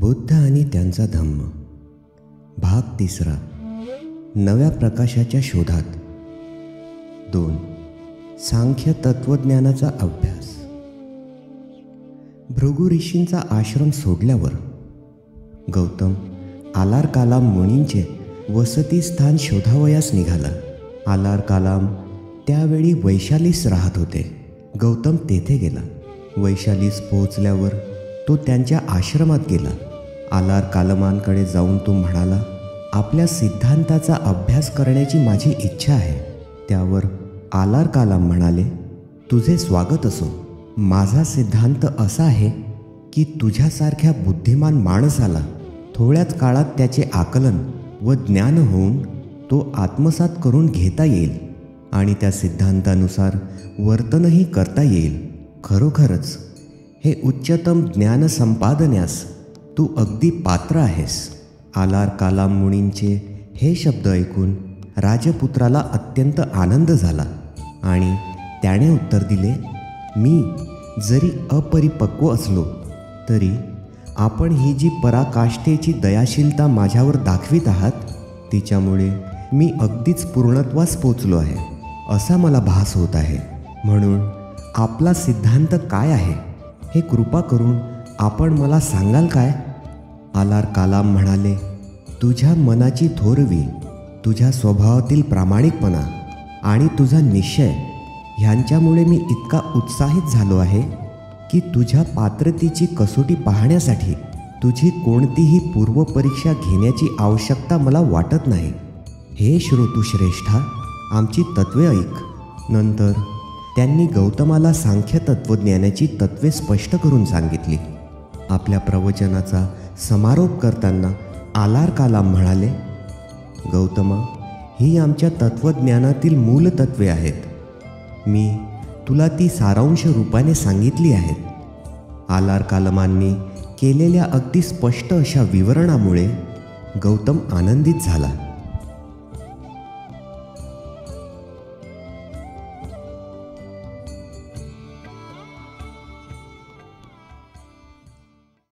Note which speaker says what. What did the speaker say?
Speaker 1: बुद्ध आणि त्यांचा धम्म भाग 3 नव्या प्रकाशाच्या शोधात 2 सांख्य तत्वज्ञानाचा अभ्यास. भृगु ऋषींचा आश्रम सोडल्यावर गौतम आलार कालाम मुनींचे वसतिस्थान शोधावयास निघाला. आलार कालाम त्यावेळी वैशालीस राहत होते. गौतम तेथे गेला. वैशालीस पोहोचल्यावर तो त्यांच्या आश्रमात गेला. आलार कालमांकडे जाऊन तो म्हणाला, आपल्या सिद्धांताचा अभ्यास करण्याची माझी इच्छा आहे. त्यावर आलार कालाम म्हणाले, तुझे स्वागत असो. माझा सिद्धांत असा आहे की तुझ्यासारख्या बुद्धिमान माणसाला थोड्याच काळात त्याचे आकलन व ज्ञान होऊन तो आत्मसात करून घेता येईल आणि त्या सिद्धांतानुसार वर्तनही करता येईल. खरोखरच हे उच्चतम ज्ञान संपादण्यास तू अगदी पात्र आहेस. आलार कालाम मुनींचे हे शब्द ऐकून राजपुत्राला अत्यंत आनंद झाला आणि त्याने उत्तर दिले, मी जरी अपरिपक्व असलो तरी आपण ही जी पराकाष्ठेची दयाशीलता माझ्यावर दाखवित आहात तिच्यामुळे मी अगदीच पूर्णत्वास पोचलो आहे असा मला भास होत आहे. म्हणून आपला सिद्धांत काय आहे हे कृपा करून आपण मला सांगाल काय? आलार कालाम म्हणाले, तुझ्या मनाची थोरवी, तुझ्या स्वभावातील प्रामाणिकपणा आणि तुझा निश्चय ह्यांच्यामुळे मी इतका उत्साहित झालो आहे की तुझ्या पात्रतेची कसोटी पाहण्यासाठी तुझी कोणतीही पूर्वपरीक्षा घेण्याची आवश्यकता मला वाटत नाही. हे श्रोतुश्रेष्ठा, आमची तत्वे ऐक. नंतर त्यांनी गौतमाला सांख्य तत्वज्ञानाची तत्वे स्पष्ट करून सांगितली. आपल्या प्रवचनाचा समारोप करताना आलार कालाम म्हणाले, गौतमा, ही आमच्या तत्वज्ञानातील मूल तत्वे आहेत. मी तुला ती सारांश रूपाने सांगितली आहेत. आलार कालामांनी केलेल्या अगदी स्पष्ट अशा विवरणामुळे गौतम आनंदित झाला.